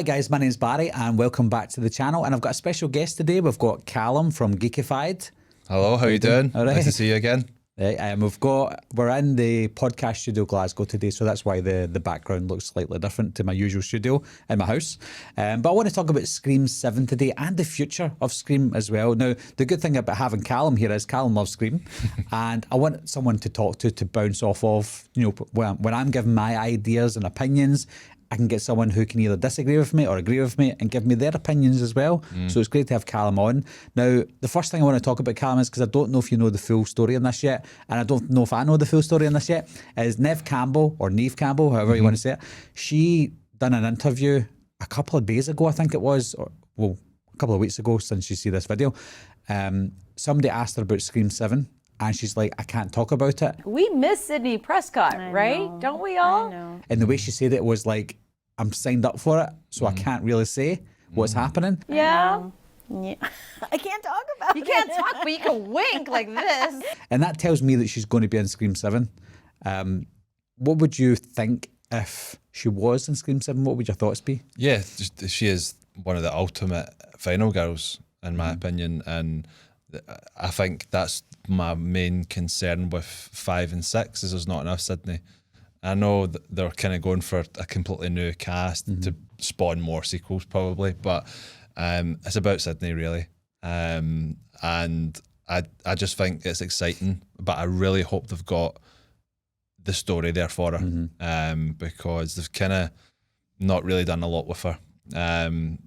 guys, my name's Barry and welcome back to the channel, and I've got a special guest today. We've got Callum from Geekified. Hello, how you doing? All right. Nice to see you again. We're in the podcast studio Glasgow today, so that's why the background looks slightly different to my usual studio in my house. But I want to talk about Scream 7 today and the future of Scream as well. Now, the good thing about having Callum here is Callum loves Scream, and I want someone to talk to bounce off of. You know, when I'm giving my ideas and opinions, I can get someone who can either disagree with me or agree with me and give me their opinions as well. So it's great to have Callum on. Now, the first thing I want to talk about Callum is, because I don't know if you know the full story on this yet, and I don't know if I know the full story on this yet, is Neve Campbell, or Neve Campbell, however you want to say it. She done an interview a couple of days ago, I think it was, or well, a couple of weeks ago since you see this video. Somebody asked her about Scream 7. And she's like, I can't talk about it. We miss Sidney Prescott, right? Don't we all? I know. And the way she said it was like, I'm signed up for it, so I can't really say what's happening. Yeah. Yeah. I can't talk about it. You can't talk, but you can wink like this. And that tells me that she's going to be in Scream 7. What would you think if she was in Scream 7? What would your thoughts be? Yeah, she is one of the ultimate final girls, in my opinion, and I think that's my main concern with 5 and 6 is there's not enough Sidney. I know that they're kind of going for a completely new cast to spawn more sequels probably, but it's about Sidney really. And I just think it's exciting, but I really hope they've got the story there for her, because they've kind of not really done a lot with her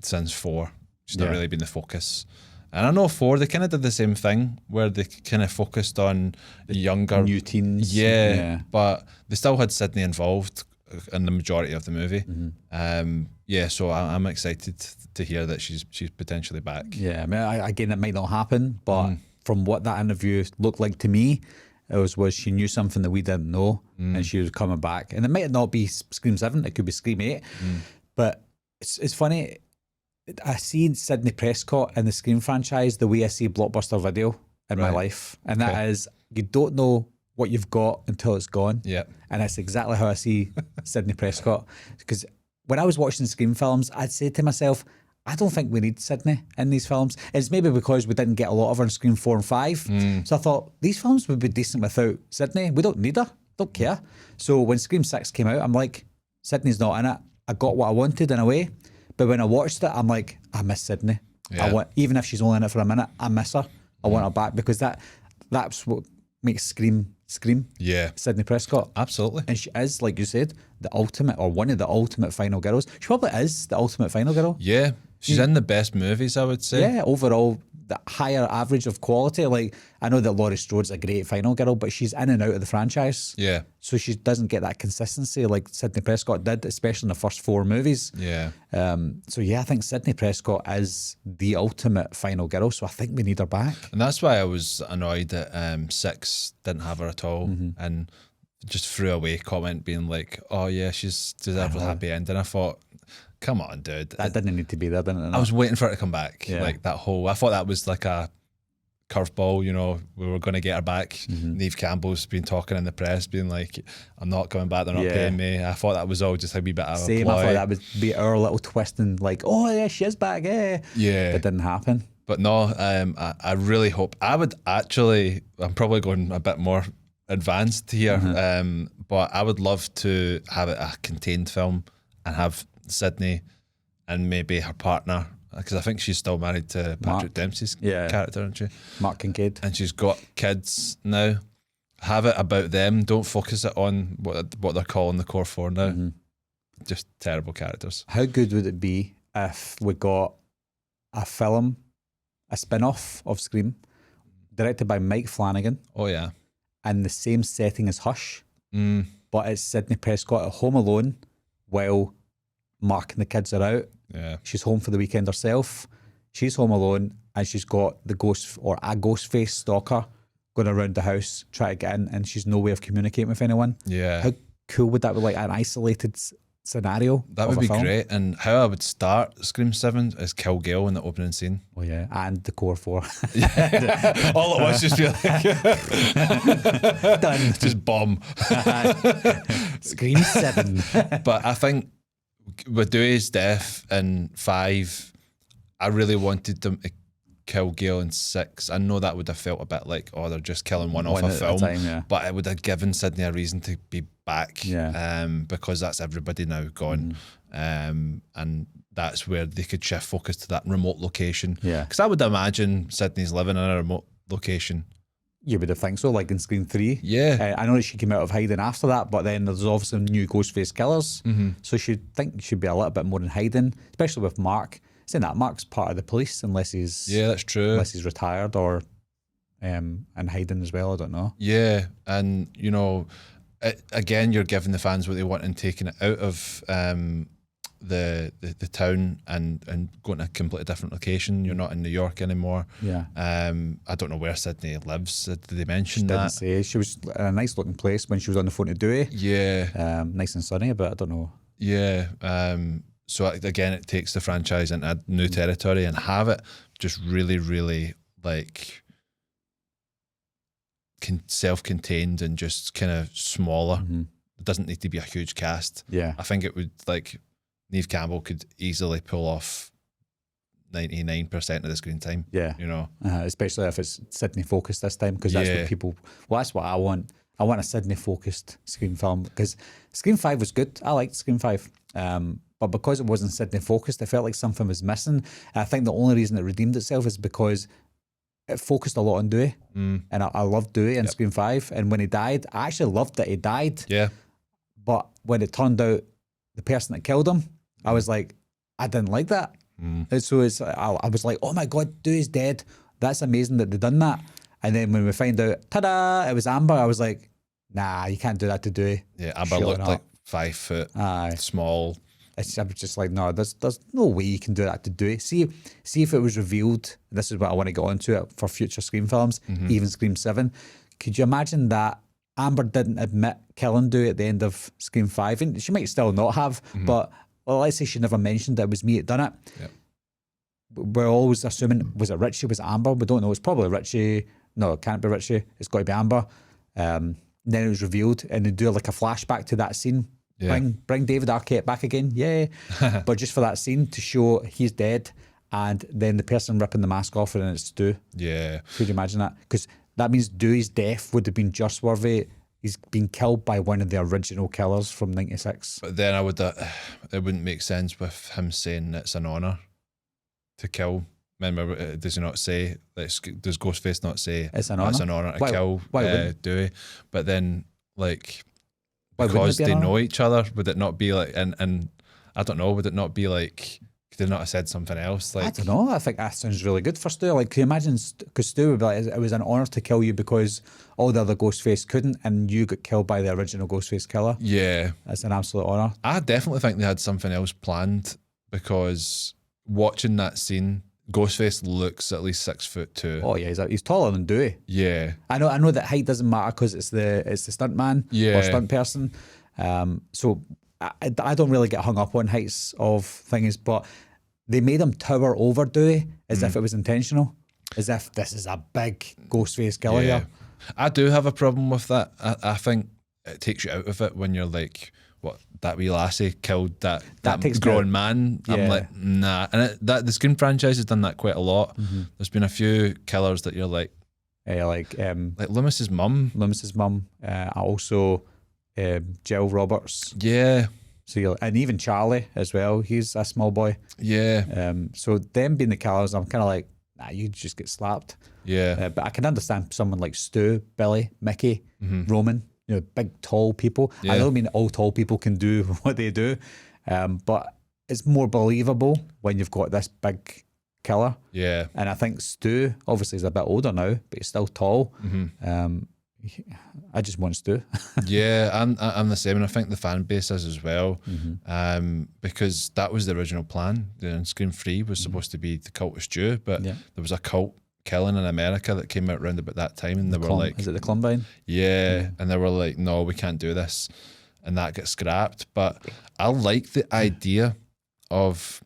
since 4. She's not really been the focus. And I know 4, they kind of did the same thing where they kind of focused on the younger new teens. Yeah, but they still had Sidney involved in the majority of the movie. So I'm excited to hear that she's potentially back. Yeah, I mean, again, it might not happen, but from what that interview looked like to me, it was she knew something that we didn't know, and she was coming back. And it might not be Scream 7, it could be Scream 8. But it's funny. I see Sidney Prescott in the Scream franchise the way I see Blockbuster Video in my life. And that is, you don't know what you've got until it's gone. Yeah. And that's exactly how I see Sidney Prescott. Because when I was watching Scream films, I'd say to myself, I don't think we need Sidney in these films. And it's maybe because we didn't get a lot of her in Scream 4 and 5. So I thought, these films would be decent without Sidney. We don't need her. Don't care. So when Scream 6 came out, I'm like, Sidney's not in it. I got what I wanted in a way. But when I watched it, I'm like, I miss Sidney. Yeah. Even if she's only in it for a minute, I miss her. I want her back, because that's what makes Scream. Yeah. Sidney Prescott. Absolutely. And she is, like you said, the ultimate, or one of the ultimate final girls. She probably is the ultimate final girl. Yeah. She's in the best movies, I would say. Yeah, overall, the higher average of quality. Like, I know that Laurie Strode's a great final girl, but she's in and out of the franchise. Yeah. So she doesn't get that consistency like Sidney Prescott did, especially in the first 4 movies. Yeah. So yeah, I think Sidney Prescott is the ultimate final girl, so I think we need her back. And that's why I was annoyed that 6 didn't have her at all, and just threw away comment being like, oh yeah, she's deserves a happy end. And I thought, come on, dude. That didn't need to be there, didn't it? I was waiting for her to come back. Yeah. Like that whole, I thought that was like a curveball, you know, we were going to get her back. Neve Campbell's been talking in the press, being like, I'm not coming back, they're not paying me. I thought that was all just a wee bit of Same, a ploy. I thought that would be our little twist and like, oh yeah, she is back, yeah. Yeah. But it didn't happen. But no, I really hope, I'm probably going a bit more advanced here, but I would love to have it a contained film and have Sidney and maybe her partner, because I think she's still married to Patrick Dempsey's character, isn't she? Mark Kincaid. And she's got kids now. Have it about them. Don't focus it on what they're calling the core 4 now. Just terrible characters. How good would it be if we got a film, a spin-off of Scream, directed by Mike Flanagan, Oh yeah. and the same setting as Hush, but it's Sidney Prescott at home alone while Mark and the kids are out. Yeah. She's home for the weekend herself. She's home alone, and she's got the ghost, or a ghost face stalker, going around the house trying to get in, and she's no way of communicating with anyone. Yeah. How cool would that be? Like an isolated scenario. That would be great. And how I would start Scream 7 is Kill Gale in the opening scene. Oh yeah, and the core 4. All at once, just be like Done. just bomb. Scream 7. But I think with Dewey's death in 5, I really wanted them to kill Gale in 6. I know that would have felt a bit like, oh, they're just killing one off a One at a film, time, yeah. but it would have given Sidney a reason to be back, because that's everybody now gone, and that's where they could shift focus to that remote location. Yeah, because I would imagine Sidney's living in a remote location. You would have think so, like in Scream 3. Yeah. I know that she came out of hiding after that, but then there's obviously new Ghostface killers. So she'd think she'd be a little bit more in hiding, especially with Mark. Saying that Mark's part of the police unless he's that's true. Unless he's retired or in hiding as well. I don't know. Yeah, and you know, again, you're giving the fans what they want and taking it out of the town and going to a completely different location. You're not in New York anymore. Yeah. I don't know where Sidney lives. Did they mention Didn't that? say. She was in a nice looking place when she was on the phone to Dewey. Yeah. Nice and sunny, but I don't know. Yeah. So again, it takes the franchise into new territory and have it just really, really like self-contained and just kind of smaller. It doesn't need to be a huge cast. Yeah. I think it would, like, Neve Campbell could easily pull off 99% of the screen time. Yeah. You know? Especially if it's Sydney focused this time, because that's what people, well, that's what I want. I want a Sydney focused Scream film, because Scream 5 was good. I liked Scream 5. But because it wasn't Sydney focused, I felt like something was missing. And I think the only reason it redeemed itself is because it focused a lot on Dewey. And I loved Dewey in Scream 5. And when he died, I actually loved that he died. Yeah. But when it turned out the person that killed him, I was like, I didn't like that. And so I was like, oh my God, Dewey's dead. That's amazing that they done that. And then when we find out, ta-da, it was Amber, I was like, nah, you can't do that to Dewey. Yeah, Amber Surely looked not. like 5 foot, small. I was just like, no, there's no way you can do that to Dewey. See if it was revealed, this is what I want to get onto it for future Scream films, even Scream 7. Could you imagine that Amber didn't admit killing Dewey at the end of Scream 5? And she might still not have, but well, let's say she never mentioned that it was me that done it. Yep. We're always assuming, was it Richie, was it Amber? We don't know. It's probably Richie. No, it can't be Richie. It's got to be Amber. Then it was revealed, and they do like a flashback to that scene. Yeah. Bring David Arquette back again, yeah. But just for that scene to show he's dead, and then the person ripping the mask off and it's Stu. Yeah. Could you imagine that? Because that means Dewey's death would have been just worthy. He's been killed by one of the original killers from '96. But then it wouldn't make sense with him saying it's an honour to kill. Remember, does he not say, does Ghostface not say It's an honour? It's an honour to kill Dewey? But then, like, because they know each other, would it not be like, and I don't know, would it not be like, could they not have said something else? Like, I don't know. I think that sounds really good for Stu. Like, can you imagine? Because Stu would be like, it was an honour to kill you because all the other Ghostface couldn't, and you got killed by the original Ghostface killer. Yeah. That's an absolute honour. I definitely think they had something else planned, because watching that scene, Ghostface looks at least 6'2". Oh yeah, he's taller than Dewey. Yeah. I know that height doesn't matter because it's the stunt man or stunt person. So I don't really get hung up on heights of things, but they made him tower over Dewey as if it was intentional, as if this is a big Ghostface killer here. I do have a problem with that. I think it takes you out of it when you're like, what, that wee lassie killed that grown man. Yeah. I'm like, nah. And the Scream franchise has done that quite a lot. There's been a few killers that you're like Loomis's mum. Loomis's mum. Also, Jill Roberts. Yeah. So and even Charlie as well. He's a small boy. Yeah. So them being the killers, I'm kind of like, nah, you just get slapped. Yeah. But I can understand someone like Stu, Billy, Mickey, Roman. You know, big tall people. Yeah. I don't mean all tall people can do what they do, but it's more believable when you've got this big killer. Yeah. And I think Stu obviously is a bit older now, but he's still tall. I just want Stu. Yeah, I'm the same, and I think the fan base is as well, because that was the original plan. Scream 3 was supposed to be the cult of Stu, but there was a cult killing in America that came out around about that time, and they were like, is it the Columbine? Yeah, and they were like, no, we can't do this, and that got scrapped. But I like the idea of,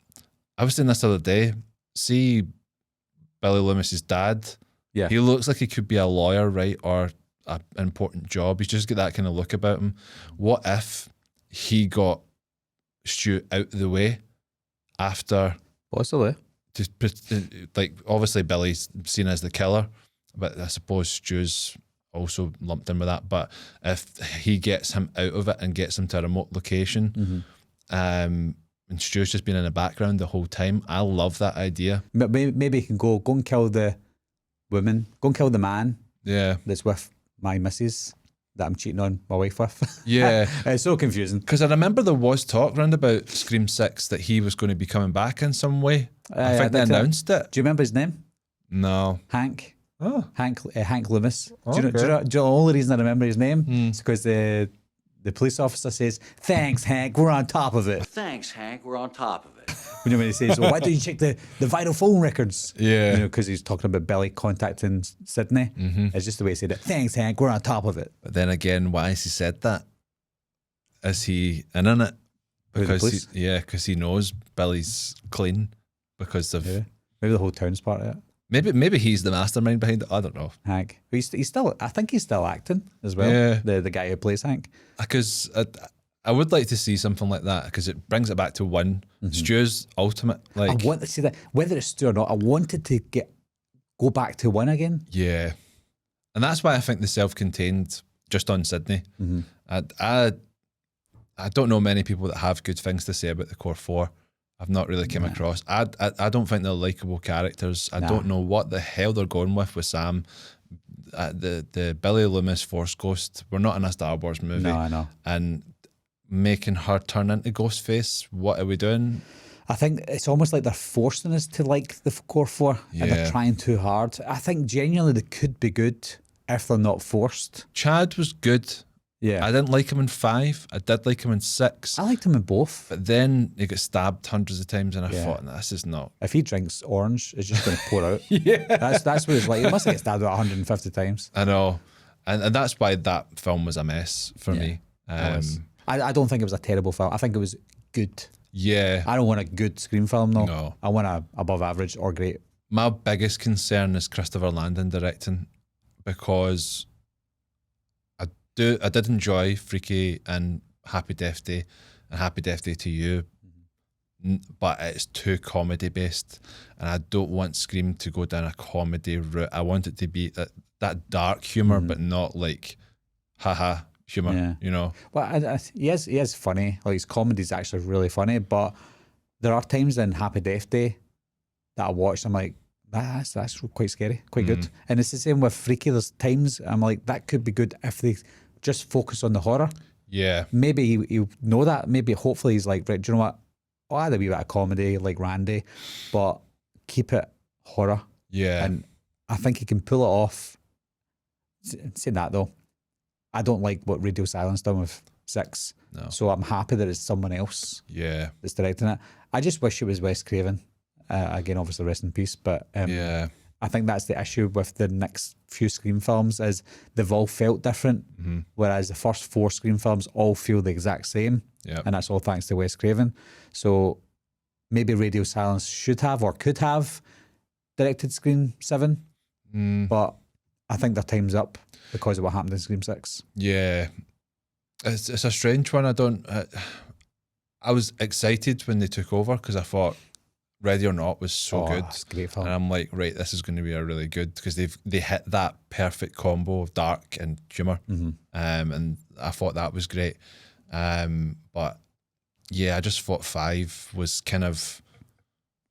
I was saying this the other day, see Billy Loomis's dad. Yeah, he looks like he could be a lawyer, right, or an important job. He's just got that kind of look about him. What if he got Stu out of the way after. Possibly. Like, obviously Billy's seen as the killer, but I suppose Stu's also lumped in with that. But if he gets him out of it and gets him to a remote location, and Stu's just been in the background the whole time, I love that idea. But maybe he can go and kill the woman, go and kill the man that's with my missus that I'm cheating on my wife with. Yeah. It's so confusing. Because I remember there was talk round about Scream 6 that he was going to be coming back in some way. I think they announced it. Do you remember his name? No. Hank. Oh. Hank Loomis. Okay. Do you know the only reason I remember his name is because the police officer says, "Thanks, Hank, we're on top of it." Thanks, Hank, we're on top of it. When he says, "Well, why don't you check the vital phone records?" Yeah. You know, because he's talking about Billy contacting Sidney. It's just the way he said it. "Thanks, Hank, we're on top of it." But then again, why has he said that? Is he in on it? Because because he knows Billy's clean because of maybe the whole town's part of it. maybe he's the mastermind behind it. I don't know. Hank, he's still. I think he's still acting as well. Yeah. The guy who plays Hank. Because I would like to see something like that because it brings it back to one. Stu's ultimate. Like, I want to see that whether it's Stu or not. I wanted to go back to one again. yeah, and that's why I think the self-contained just on Sidney. I don't know many people that have good things to say about the core four. I've not really came across. I don't think they're likable characters. I don't know what the hell they're going with Sam. The Billy Loomis Force Ghost. We're not in a Star Wars movie. No, I know. And making her turn into Ghostface. What are we doing? I think it's almost like they're forcing us to like the core four, and they're trying too hard. I think genuinely they could be good if they're not forced. Chad was good. Yeah, I didn't like him in 5. I did like him in 6. I liked him in both. But then he got stabbed hundreds of times, and I thought, this is not. If he drinks orange, it's just going to pour out. That's what it's like. He must have get stabbed about 150 times. I know, and that's why that film was a mess for me. I don't think it was a terrible film. I think it was good. Yeah, I don't want a good Scream film, though. No. I want a above average or great. My biggest concern is Christopher Landon directing, because I did enjoy Freaky and Happy Death Day and Happy Death Day to You, but it's too comedy based, and I don't want Scream to go down a comedy route. I want it to be that dark humor, but not like haha humor, you know. Well, he is funny. Like, his comedy's actually really funny, but there are times in Happy Death Day that I watched, I'm like, that's quite scary, quite good. And it's the same with Freaky. There's times I'm like, that could be good if they just focus on the horror. Yeah. Maybe he'll know that. Maybe hopefully he's like, right, do you know what? I'll add a wee bit of comedy like Randy, but keep it horror. Yeah. And I think he can pull it off. Saying that though, I don't like what Radio Silence done with 6. No. So I'm happy that it's someone else that's directing it. I just wish it was Wes Craven. Again, obviously, rest in peace. But I think that's the issue with the next few Scream films is they've all felt different, whereas the first 4 Scream films all feel the exact same. Yeah. And that's all thanks to Wes Craven. So maybe Radio Silence should have or could have directed Scream 7, but I think their time's up because of what happened in Scream 6. Yeah. It's a strange one. I was excited when they took over because I thought Ready or Not was so good. It's a great film. And I'm like, right, this is going to be a really good, because they hit that perfect combo of dark and humour. And I thought that was great. But yeah, I just thought 5 was kind of,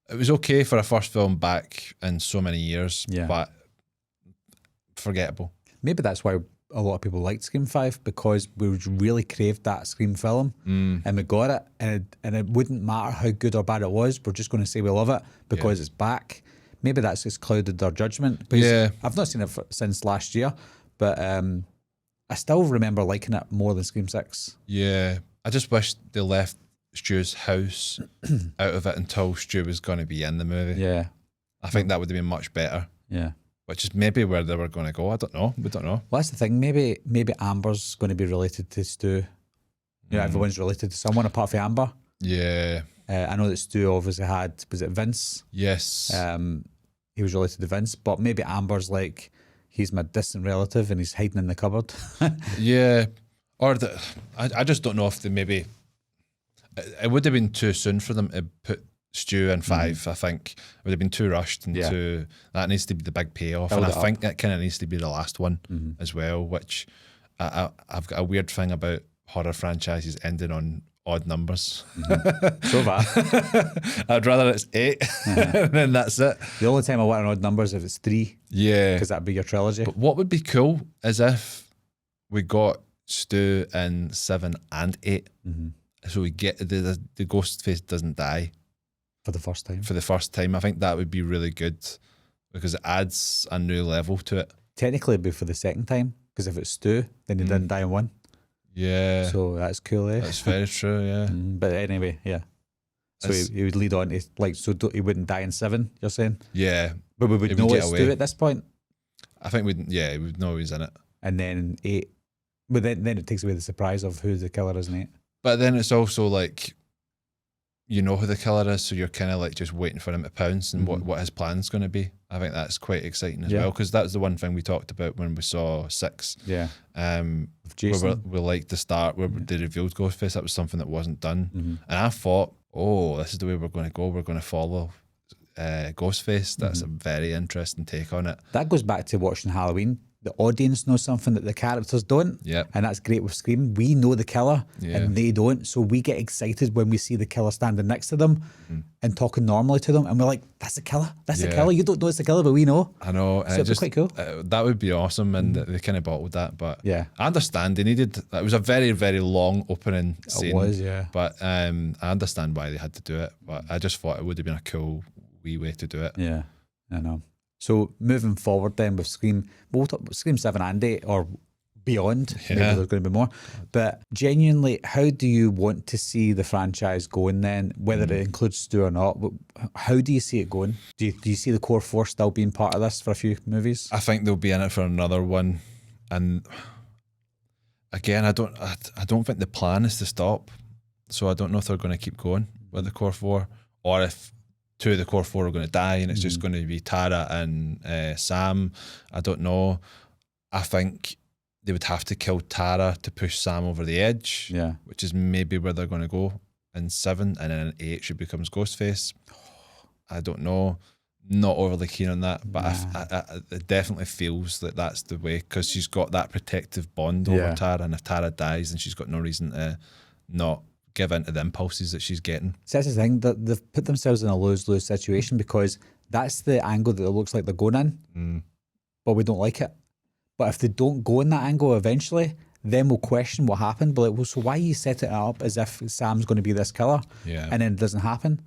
it was okay for a first film back in so many years, but forgettable. Maybe that's why a lot of people liked Scream 5, because we really craved that Scream film and we got it, and it wouldn't matter how good or bad it was, we're just going to say we love it because it's back. Maybe that's just clouded their judgment. Because I've not seen it since last year, but I still remember liking it more than Scream 6. Yeah, I just wish they left Stu's house out of it until Stu was going to be in the movie. Yeah. I think that would have been much better. Yeah. Which is maybe where they were going to go. I don't know. We don't know. Well, that's the thing. Maybe Amber's going to be related to Stu. You know, everyone's related to someone apart from Amber. Yeah. I know that Stu obviously had, was it Vince? Yes. He was related to Vince, but maybe Amber's like, he's my distant relative and he's hiding in the cupboard. Yeah. Or I just don't know if they maybe, it would have been too soon for them to put Stu in 5. I think it would have been too rushed and too. That needs to be the big payoff, and I think it kind of needs to be the last one as well. Which I've got a weird thing about horror franchises ending on odd numbers. So bad. I'd rather it's 8 and then that's it. The only time I want an odd number is if it's 3. Yeah, because that'd be your trilogy. But what would be cool is if we got Stu in 7 and 8, so we get the Ghostface doesn't die For the first time. I think that would be really good because it adds a new level to it. Technically, it'd be for the second time because if it's Stu, then he didn't die in 1. Yeah. So that's cool, eh? That's very true, yeah. But anyway, yeah. So he would lead on to, like, so he wouldn't die in 7, you're saying? Yeah. But we would know it's Stu at this point. I think we'd know he's in it. And then 8, but then it takes away the surprise of who the killer is in 8. But then it's also like, you know who the killer is, so you're kind of like just waiting for him to pounce and what his plan's going to be. I think that's quite exciting as well, because that's the one thing we talked about when we saw 6. Yeah. Jason. Where we liked the start where they revealed Ghostface. That was something that wasn't done. And I thought, this is the way we're going to go. We're going to follow Ghostface. That's a very interesting take on it. That goes back to watching Halloween. The audience knows something that the characters don't. Yep. And that's great with Scream. We know the killer and they don't. So we get excited when we see the killer standing next to them and talking normally to them. And we're like, that's the killer. That's the killer. You don't know it's the killer, but we know. I know. So it's quite cool. That would be awesome. And they kind of bottled that. But yeah, I understand they needed, it was a very, very long opening scene. It was, yeah. But I understand why they had to do it. But I just thought it would have been a cool wee way to do it. Yeah, I know. So moving forward then with Scream, we'll talk about Scream 7 and 8 or beyond. Maybe there's going to be more. But genuinely, how do you want to see the franchise going then, whether it includes Stu or not? How do you see it going? Do you see the core 4 still being part of this for a few movies? I think they'll be in it for another one. And again, I don't think the plan is to stop. So I don't know if they're going to keep going with the core 4 or if 2 of the core 4 are going to die and it's just going to be Tara and Sam. I don't know. I think they would have to kill Tara to push Sam over the edge, which is maybe where they're going to go in 7, and then in 8 she becomes Ghostface. I don't know. Not overly keen on that, but it definitely feels that that's the way, because she's got that protective bond over Tara, and if Tara dies, then she's got no reason to not give in to the impulses that she's getting. So that's the thing, that they've put themselves in a lose-lose situation, because that's the angle that it looks like they're going in, but we don't like it. But if they don't go in that angle eventually, then we'll question what happened. But like, well, so why are you setting it up as if Sam's going to be this killer? Yeah. And then it doesn't happen.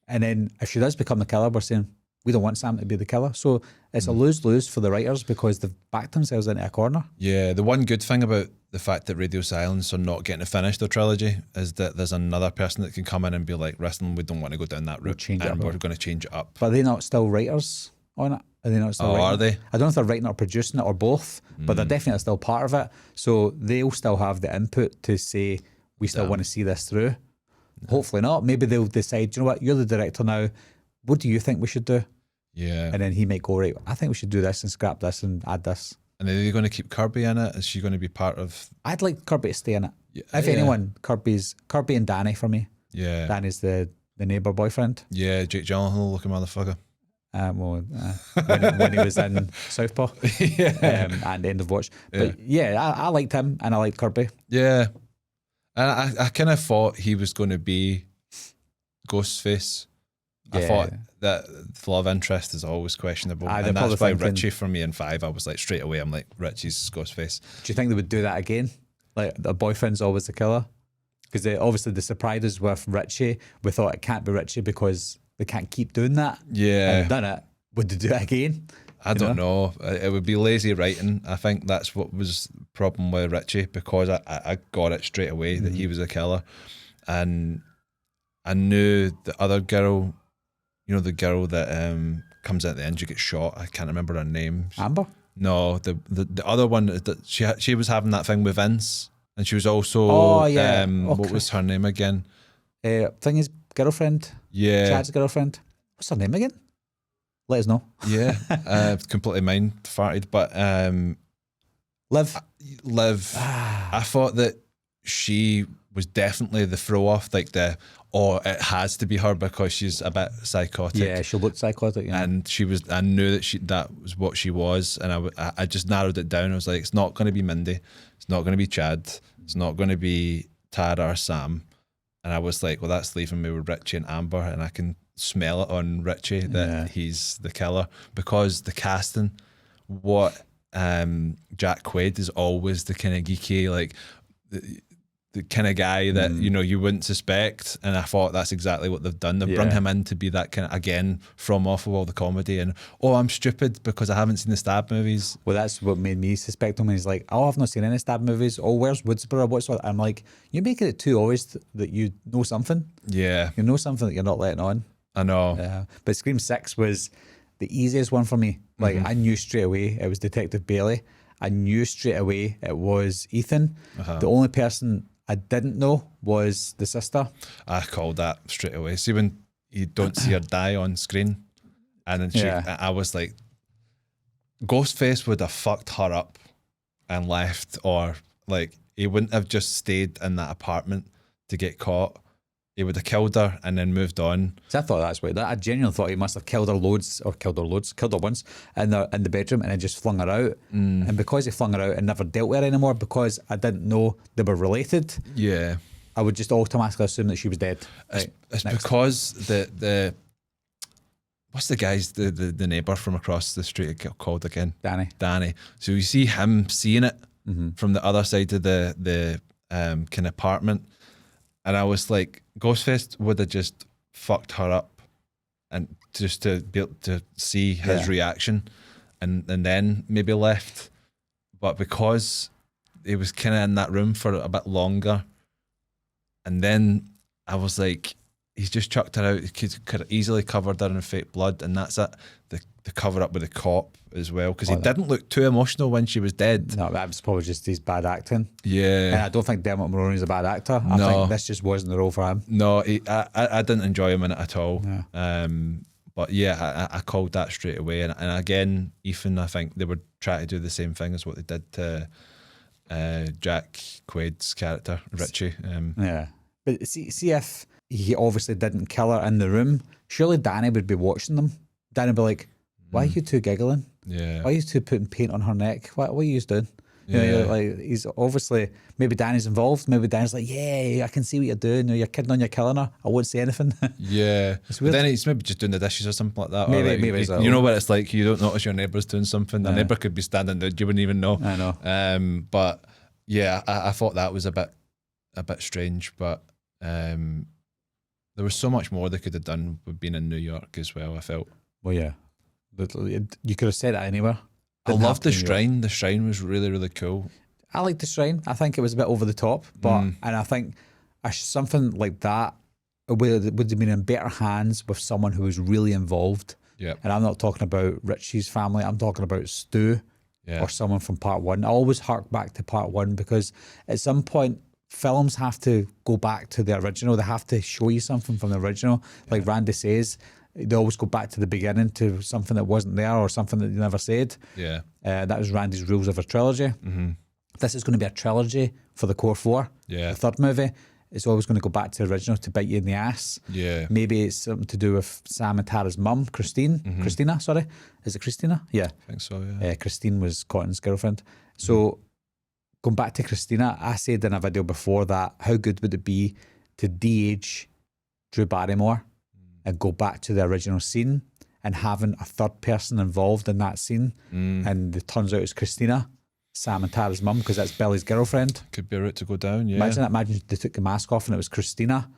And then if she does become the killer, we're saying we don't want Sam to be the killer. So it's a lose-lose for the writers, because they've backed themselves into a corner. Yeah, the one good thing about the fact that Radio Silence are not getting to finish their trilogy is that there's another person that can come in and be like, listen, we don't want to go down that route, and we're going to change it up. But are they not still writers on it? Are they not still writing? Are they? I don't know if they're writing or producing it or both, but they're definitely still part of it. So they'll still have the input to say, we still want to see this through. Hopefully not. Maybe they'll decide, you know what, you're the director now. What do you think we should do? Yeah. And then he might go, right, I think we should do this and scrap this and add this. And are they going to keep Kirby in it? Is she going to be part of... I'd like Kirby to stay in it. If anyone, Kirby and Danny for me. Yeah. Danny's the neighbour boyfriend. Yeah, Jake Gyllenhaal looking motherfucker. When he was in Southpaw and End of Watch. But I liked him and I liked Kirby. Yeah. And I kind of thought he was going to be Ghostface. I thought that the love interest is always questionable. And that's why Richie for me in 5, I was like, straight away, I'm like, Richie's Ghostface. Do you think they would do that again? Like, the boyfriend's always the killer? Because obviously the surprises with Richie, we thought it can't be Richie because they can't keep doing that. Yeah. And they've done it. Would they do it again? I don't know. It would be lazy writing. I think that's what was the problem with Richie, because I got it straight away that he was a killer. And I knew the other girl, you know, the girl that comes at the end, you get shot. I can't remember her name. Amber? No, the other one, that she was having that thing with Vince, and she was also, what was her name again? Thingy's girlfriend? Yeah. Chad's girlfriend? What's her name again? Let us know. Yeah, completely mind farted, but Liv. I thought that she was definitely the throw off, like it has to be her because she's a bit psychotic. Yeah, she looked psychotic. Yeah. And I knew that was what she was, and I just narrowed it down. I was like, it's not going to be Mindy, it's not going to be Chad, it's not going to be Tara or Sam. And I was like, well, that's leaving me with Richie and Amber, and I can smell it on Richie that he's the killer, because the casting, what Jack Quaid is always the kind of geeky, like the kind of guy that you wouldn't suspect, and I thought that's exactly what they've done. They've brought him in to be that kind of, again, from off of all the comedy, and I'm stupid because I haven't seen the Stab movies. Well, that's what made me suspect him. He's like, I've not seen any Stab movies. Where's Woodsboro? What's what? I'm like, you're making it too obvious that you know something. Yeah, you know something that you're not letting on. I know. But Scream 6 was the easiest one for me. Like, I knew straight away it was Detective Bailey. I knew straight away it was Ethan. The only person I didn't know was the sister. I called that straight away. See, when you don't see her die on screen, and then I was like, Ghostface would have fucked her up and left, or like he wouldn't have just stayed in that apartment to get caught. He would have killed her and then moved on. So I thought that's weird. I genuinely thought he must have killed her once in the bedroom and then just flung her out. And because he flung her out and never dealt with her anymore, because I didn't know they were related, I would just automatically assume that she was dead. It's because the what's the guy's the neighbour from across the street called again? Danny. So you see him seeing it from the other side of the kind of apartment. And I was like, Ghostface would have just fucked her up, and just to be able to see his reaction, and then maybe left. But because he was kind of in that room for a bit longer, and then I was like, he's just chucked her out. He could have easily covered her in fake blood, and that's it. The cover up with the cop as well, because he didn't look too emotional when she was dead. No, that was probably just his bad acting. Yeah. And I don't think Dermot Mulroney's a bad actor. I think this just wasn't the role for him. No, I didn't enjoy him in it at all. Yeah. But yeah, I called that straight away. And again, Ethan, I think they were trying to do the same thing as what they did to Jack Quaid's character, Richie. Yeah. But see if he obviously didn't kill her in the room, surely Danny would be watching them. Danny would be like, why are you two giggling? Yeah. Why are you two putting paint on her neck? What are you doing? You know, like, he's obviously, maybe Danny's involved. Maybe Danny's like, yeah, I can see what you're doing. You're kidding on, you're killing her. I won't say anything. Yeah. But then he's maybe just doing the dishes or something like that. Maybe, or like, maybe you know what it's like, you don't notice your neighbour's doing something. The neighbour could be standing there, you wouldn't even know. I know. But yeah, I thought that was a bit strange, but there was so much more they could have done with being in New York as well, I felt. Well, yeah. You could have said that anywhere. I loved the shrine. The shrine was really, really cool. I liked the shrine. I think it was a bit over the top, but and I think something like that would have been in better hands with someone who was really involved. Yeah. And I'm not talking about Richie's family. I'm talking about Stu or someone from part one. I always hark back to part one, because at some point films have to go back to the original. They have to show you something from the original. Like Randy says, they always go back to the beginning, to something that wasn't there or something that they never said. Yeah. That was Randy's rules of a trilogy. This is going to be a trilogy for the core four. Yeah. The third movie is always going to go back to the original to bite you in the ass. Yeah. Maybe it's something to do with Sam and Tara's mum, Christina, sorry. Is it Christina? Yeah. I think so, yeah. Christine was Cotton's girlfriend. So going back to Christina, I said in a video before that, how good would it be to de-age Drew Barrymore and go back to the original scene, and having a third person involved in that scene, and it turns out it's Christina, Sam and Tara's mum, because that's Billy's girlfriend. Could be a route to go down, yeah. Imagine that. Imagine they took the mask off and it was Christina,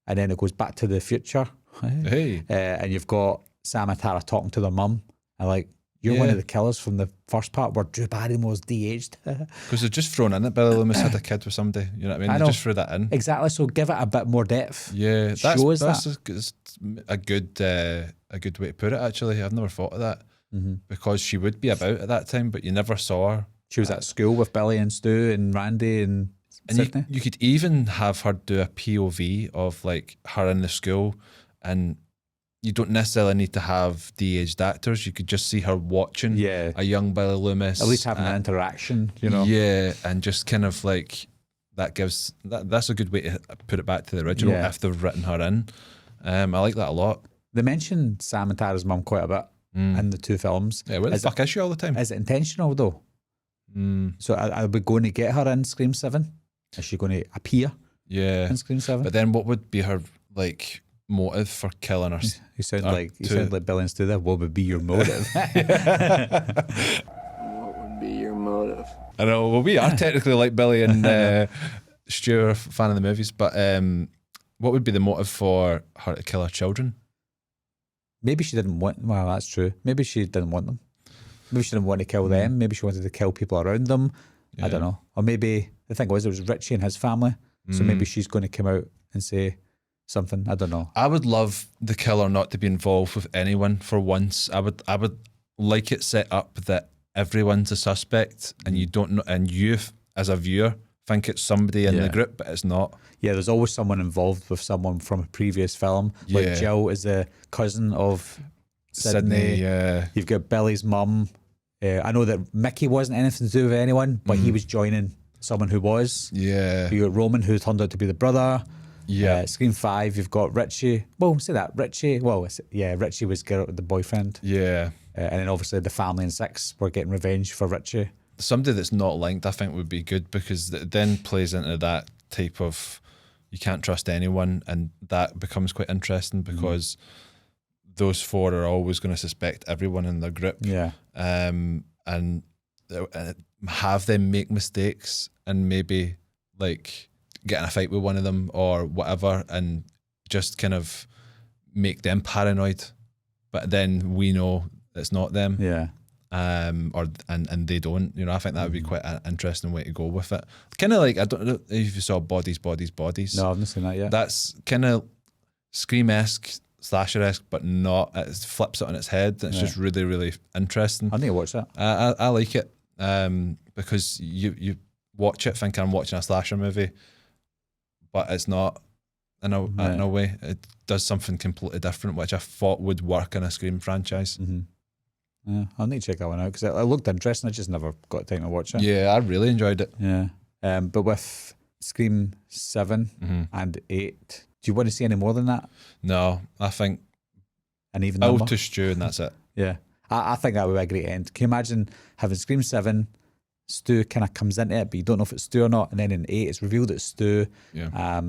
and then it goes back to the future. Hey. And you've got Sam and Tara talking to their mum, and like, you're one of the killers from the first part where Drew Barrymore's de-aged. Because they're just thrown in that Billy Loomis had a kid with somebody. You know what I mean? I know. They just threw that in. Exactly. So give it a bit more depth. Yeah, that's a good way to put it. Actually, I've never thought of that, because she would be about at that time, but you never saw her. She was at school with Billy and Stu and Randy and Sidney. You could even have her do a POV of like her in the school, and you don't necessarily need to have de-aged actors. You could just see her watching a young Billy Loomis. At least having an interaction, you know. Yeah, and just kind of like that gives that's a good way to put it back to the original if they've written her in. I like that a lot. They mention Sam and Tara's mum quite a bit in the two films. Yeah, where the fuck is she all the time? Is it intentional though? So are we going to get her in Scream 7? Is she going to appear in Scream 7? But then what would be her like motive for killing her? You sound like Billy and Stu there. What would be your motive? What would be your motive? I know. Well, we are technically like Billy and Stu are a fan of the movies, but what would be the motive for her to kill her children? Maybe she didn't want. Well, that's true. Maybe she didn't want them. Maybe she didn't want to kill them. Maybe she wanted to kill people around them. I don't know. Or maybe the thing was it was Richie and his family. So maybe she's going to come out and say something. I don't know. I would love the killer not to be involved with anyone for once. I would like it set up that everyone's a suspect and you don't know, and you as a viewer think it's somebody in the group, but it's not. Yeah, there's always someone involved with someone from a previous film. Like Jill is the cousin of Sidney. You've got Billy's mum. I know that Mickey wasn't anything to do with anyone, but he was joining someone who was. Yeah. You got Roman, who turned out to be the brother. Yeah. Scream 5, you've got Richie. Well, say that. Richie. Well, Richie was the boyfriend. Yeah. And then obviously the family in 6 were getting revenge for Richie. Somebody that's not linked, I think, would be good, because it then plays into that type of you can't trust anyone, and that becomes quite interesting because those 4 are always going to suspect everyone in their group. Yeah. And have them make mistakes and maybe like get in a fight with one of them or whatever, and just kind of make them paranoid. But then we know it's not them. Yeah. And they don't. You know, I think that would be quite an interesting way to go with it. Kind of like, I don't know if you saw Bodies. No, I've not seen that yet. That's kind of Scream-esque, slasher-esque, but not. It flips it on its head. It's just really, really interesting. I need to watch that. I like it because you watch it thinking I'm watching a slasher movie, but it's not. In a way, it does something completely different, which I thought would work in a Scream franchise. Yeah, I'll need to check that one out because it looked interesting. I just never got time to watch it. Yeah, I really enjoyed it. Yeah, but with Scream 7 and 8, do you want to see any more than that? No, I think an even number. I'll to Stu and that's it. Yeah, I think that would be a great end. Can you imagine having Scream 7, Stu kind of comes into it, but you don't know if it's Stu or not, and then in 8 it's revealed it's Stu. Yeah.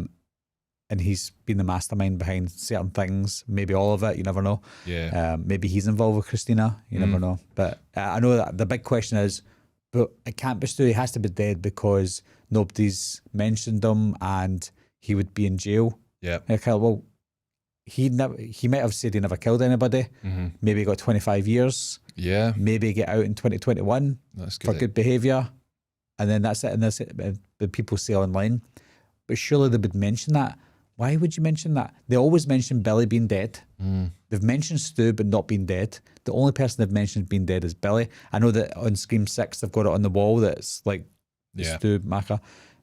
And he's been the mastermind behind certain things, maybe all of it, you never know. Yeah. Maybe he's involved with Christina, you never know. But I know that the big question is, but it can't be Stu, he has to be dead because nobody's mentioned him and he would be in jail. Yeah. Well, he might have said he never killed anybody. Maybe he got 25 years. Yeah. Maybe get out in 2021 for good behaviour. And then that's it. And that's it. The people say online. But surely they would mention that. Why would you mention that? They always mention Billy being dead. They've mentioned Stu but not being dead. The only person they've mentioned being dead is Billy. I know that on Scream 6 they've got it on the wall that it's like Stu Macher.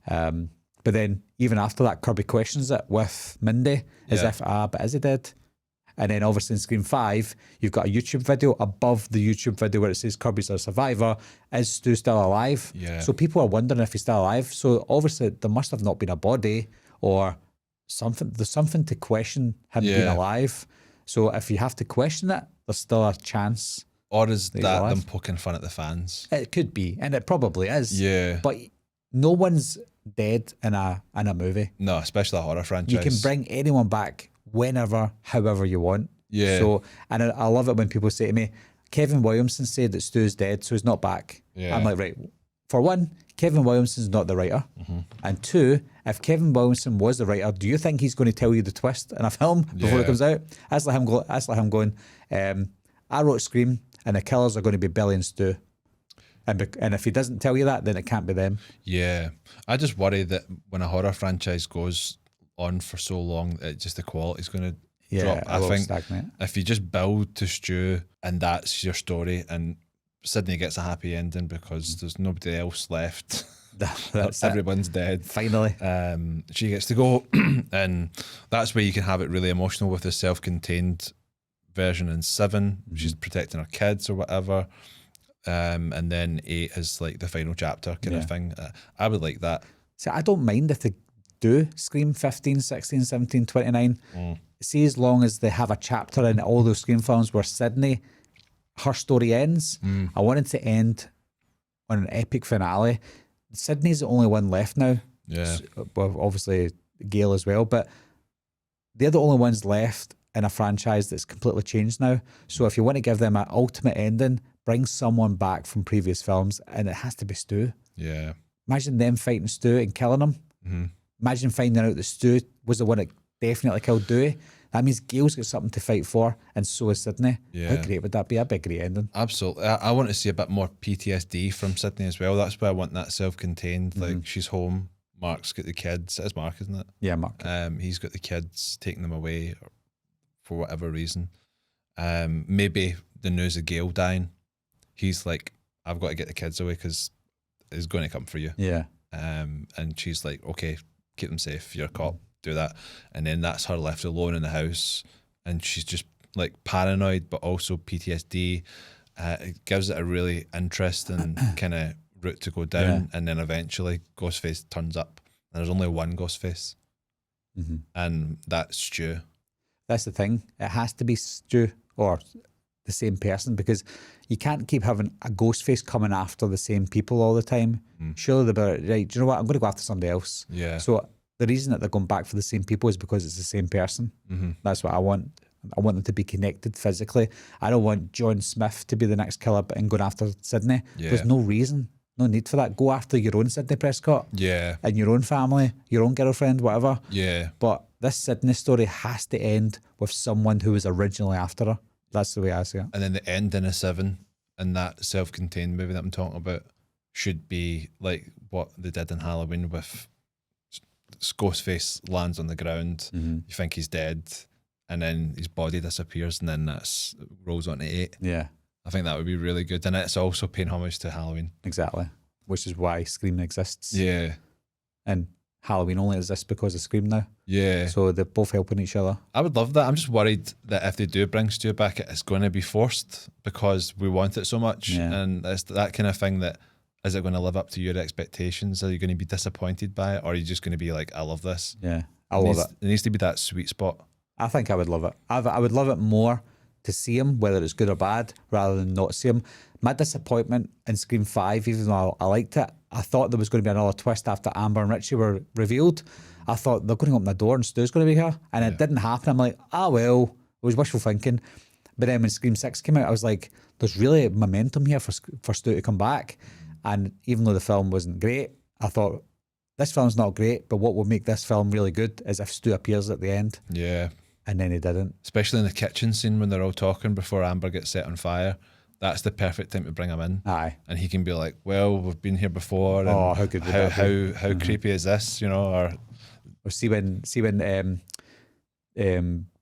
But then even after that, Kirby questions it with Mindy as if, but is he dead? And then obviously in Scream 5, you've got a YouTube video above the YouTube video where it says Kirby's a survivor. Is Stu still alive? Yeah. So people are wondering if he's still alive. So obviously there must have not been a body or something. There's something to question him being alive. So if you have to question it, there's still a chance. Or is that them poking fun at the fans? It could be, and it probably is. Yeah. But no one's dead in a movie. No, especially a horror franchise. You can bring anyone back whenever, however you want. Yeah. So, and I love it when people say to me, Kevin Williamson said that Stu's dead, so he's not back. Yeah. I'm like, right. For one, Kevin Williamson's not the writer. And 2, if Kevin Williamson was the writer, do you think he's going to tell you the twist in a film before it comes out? That's like him going, I wrote Scream and the killers are going to be Billy and Stu. And if he doesn't tell you that, then it can't be them. Yeah. I just worry that when a horror franchise goes on for so long, just the quality's going to drop. I think stagnate. If you just build to Stu and that's your story, and Sidney gets a happy ending because there's nobody else left. Everyone's dead. Finally. She gets to go. And that's where you can have it really emotional with the self-contained version in 7. She's protecting her kids or whatever. And then 8 is like the final chapter kind of thing. I would like that. See, I don't mind if they do Scream 15, 16, 17, 29. See, as long as they have a chapter in all those Scream films where Sidney, her story ends. I wanted to end on an epic finale. Sidney's the only one left now. Yeah. Well, obviously Gail as well, but they're the only ones left in a franchise that's completely changed now. So if you want to give them an ultimate ending, bring someone back from previous films, and it has to be Stu. Yeah. Imagine them fighting Stu and killing him. Imagine finding out that Stu was the one that definitely killed Dewey. That means Gail's got something to fight for, and so is Sidney. Yeah. How great would that be? That'd be a great ending. Absolutely. I want to see a bit more PTSD from Sidney as well. That's why I want that self-contained. Like, she's home. Mark's got the kids. It's Mark, isn't it? Yeah, Mark. He's got the kids, taking them away for whatever reason. Maybe the news of Gail dying. He's like, I've got to get the kids away because it's going to come for you. Yeah. And she's like, okay, keep them safe. You're a cop. Do that. And then that's her left alone in the house, and she's just like paranoid, but also PTSD. It gives it a really interesting kind of route to go down. And then eventually Ghostface turns up, and there's only one Ghostface, and that's Stu. That's the thing. It has to be Stu or the same person, because you can't keep having a ghost face coming after the same people all the time. Surely they'll be right, do you know what? I'm going to go after somebody else. Yeah. So the reason that they're going back for the same people is because it's the same person. That's what I want. I want them to be connected physically. I don't want John Smith to be the next killer and going after Sidney. Yeah. There's no reason, no need for that. Go after your own Sidney Prescott. Yeah. And your own family, your own girlfriend, whatever. Yeah. But this Sidney story has to end with someone who was originally after her. That's the way I see it. And then the ending of 7 and that self-contained movie that I'm talking about should be like what they did in Halloween with Ghostface lands on the ground, you think he's dead, and then his body disappears, and then that's rolls on to 8. Yeah. I think that would be really good. And it's also paying homage to Halloween. Exactly. Which is why Scream exists. Yeah. And Halloween only exists because of Scream now. Yeah. So they're both helping each other. I would love that. I'm just worried that if they do bring Stu back, it's going to be forced because we want it so much. Yeah. And it's that kind of thing that, is it going to live up to your expectations? Are you going to be disappointed by it? Or are you just going to be like, I love this? Yeah. I love it. It needs to be that sweet spot. I think I would love it. I would love it more to see him, whether it's good or bad, rather than not see him. My disappointment in Scream 5, even though I liked it, I thought there was going to be another twist after Amber and Richie were revealed. I thought they're going to open the door and Stu's going to be here. And it didn't happen. I'm like, well, it was wishful thinking. But then when Scream 6 came out, I was like, there's really momentum here for Stu to come back. And even though the film wasn't great, I thought, this film's not great, but what will make this film really good is if Stu appears at the end. Yeah. And then he didn't. Especially in the kitchen scene when they're all talking before Amber gets set on fire. That's the perfect time to bring him in. Aye. And he can be like, well, we've been here before. And Oh, how good would that be? How creepy is this, you know? Or see when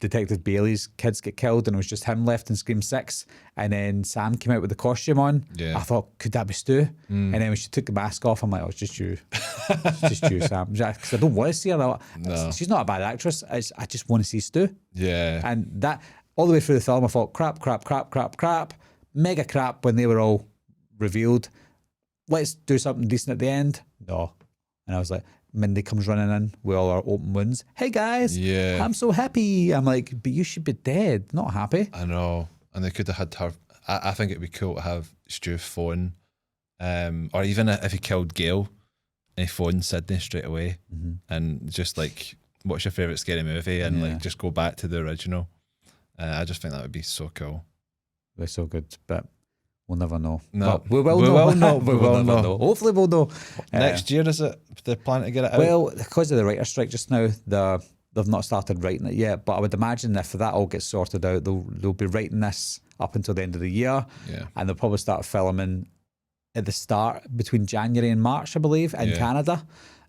Detective Bailey's kids get killed and it was just him left in Scream 6, and then Sam came out with the costume on. Yeah. I thought, could that be Stu? And then when she took the mask off, I'm like, oh, it's just you. It's just you, Sam. Because I don't want to see her. No. She's not a bad actress. I just want to see Stu. Yeah. And that, all the way through the film, I thought, crap. Mega crap when they were all revealed. Let's do something decent at the end. No. And I was like, Mindy comes running in with all our open wounds. Hey guys, Yeah. I'm so happy. I'm like, but you should be dead, not happy. I know. And they could have had her. I think it'd be cool to have Stu phone, or even if he killed Gail, and he phoned Sidney straight away, and just like, what's your favourite scary movie? And like, just go back to the original. I just think that would be so cool. They're so good, but we'll never know. No. But we will We know. will know. we We will will never know. know. Hopefully we'll know. Next year, is it? They're planning to get it out? Well, because of the writer's strike just now, they've not started writing it yet. But I would imagine if that all gets sorted out, they'll be writing this up until the end of the year. Yeah. And they'll probably start filming at the start between January and March, I believe, in Canada.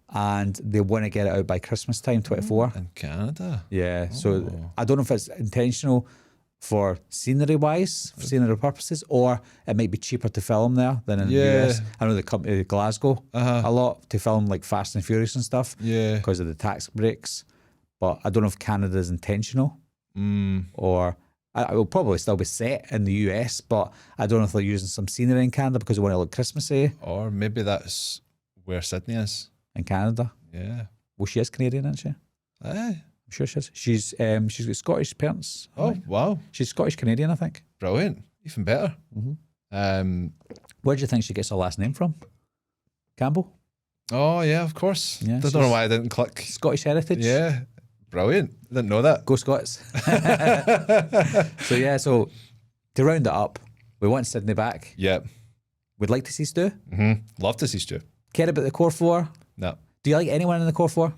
And they want to get it out by Christmas time, 24. In Canada? Yeah. So I don't know if it's intentional for scenery-wise, for scenery purposes, or it might be cheaper to film there than in the US. I know they come to Glasgow a lot to film like Fast and Furious and stuff because of the tax breaks. But I don't know if Canada's intentional or it will probably still be set in the US, but I don't know if they're using some scenery in Canada because they want to look Christmassy. Or maybe that's where Sydney is. in Canada. Yeah. Well, she is Canadian, isn't she? Aye. I'm sure she is. She's got Scottish parents. I Oh, think. wow. She's Scottish Canadian, I think. Brilliant. Even better. Where do you think she gets her last name from? Campbell? Oh, yeah, of course. Yeah, I don't know why I didn't click. Scottish heritage? Yeah. Brilliant. Didn't know that. Go Scots. So to round it up, we want Sidney back. Yep. We'd like to see Stu. Love to see Stu. Care about the core four? No, Do you like anyone in the core four?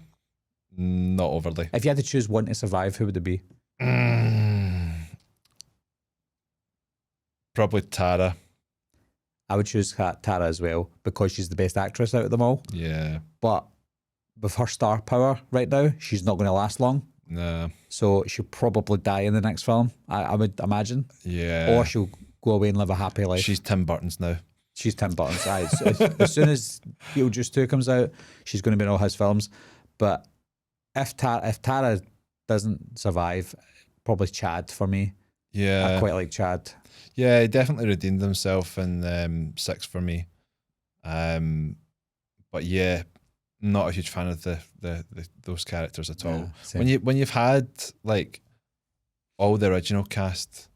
not overly. If you had to choose one to survive, who would it be? Probably Tara. I would choose Tara as well because she's the best actress out of them all. Yeah. But with her star power right now, she's not going to last long. No. So she'll probably die in the next film, I would imagine. Yeah. Or she'll go away and live a happy life. She's Tim Burton's now. She's Tim Burton's. Aye. So as soon as Beetlejuice 2 comes out, she's going to be in all his films. But if Tara doesn't survive, probably Chad for me. Yeah. I quite like Chad. Yeah, he definitely redeemed himself in 6 for me. But yeah, not a huge fan of the those characters at all. same. When you've had like all the original cast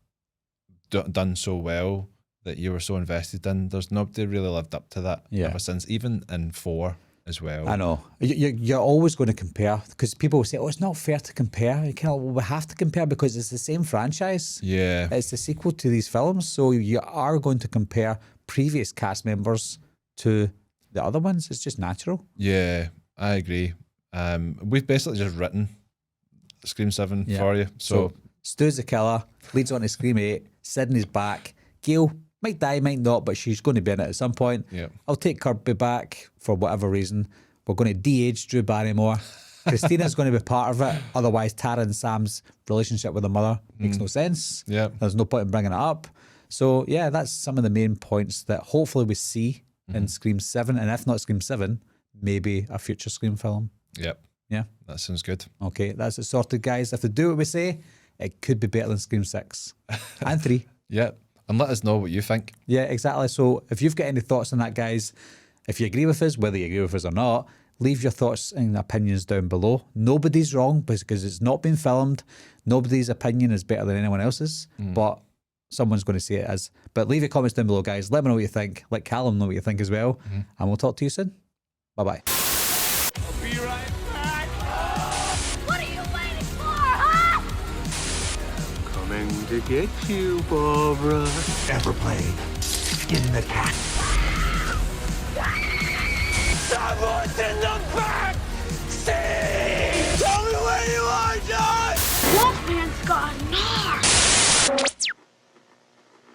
done so well that you were so invested in, there's nobody really lived up to that ever since. Even in 4 as well. I know. You're always going to compare because people will say, "Oh, it's not fair to compare." You can't. Well, we have to compare because it's the same franchise. Yeah. It's the sequel to these films, so you are going to compare previous cast members to the other ones. It's just natural. Yeah, I agree. We've basically just written Scream 7 for you. So Stu's the killer, leads on to Scream 8, Sidney's back, Gail might die, might not, but she's going to be in it at some point. Yeah. I'll take Kirby back for whatever reason. We're going to de-age Drew Barrymore. Christina's going to be part of it. Otherwise, Tara and Sam's relationship with the mother makes no sense. Yeah. There's no point in bringing it up. So, yeah, that's some of the main points that hopefully we see in Scream 7. And if not Scream 7, maybe a future Scream film. Yep. Yeah. That sounds good. Okay, that's it sorted, guys. If they do what we say, it could be better than Scream 6 and 3. Yeah. And let us know what you think. Yeah, exactly. So if you've got any thoughts on that, guys, if you agree with us, whether you agree with us or not, leave your thoughts and opinions down below. Nobody's wrong because it's not been filmed. Nobody's opinion is better than anyone else's, but someone's going to say it is. But leave your comments down below, guys. Let me know what you think. Let Callum know what you think as well. And we'll talk to you soon. Bye-bye. Be right back. What are you waiting for, huh? Coming to get you, Barbara. Ever played Skin the Cat? Someone's in the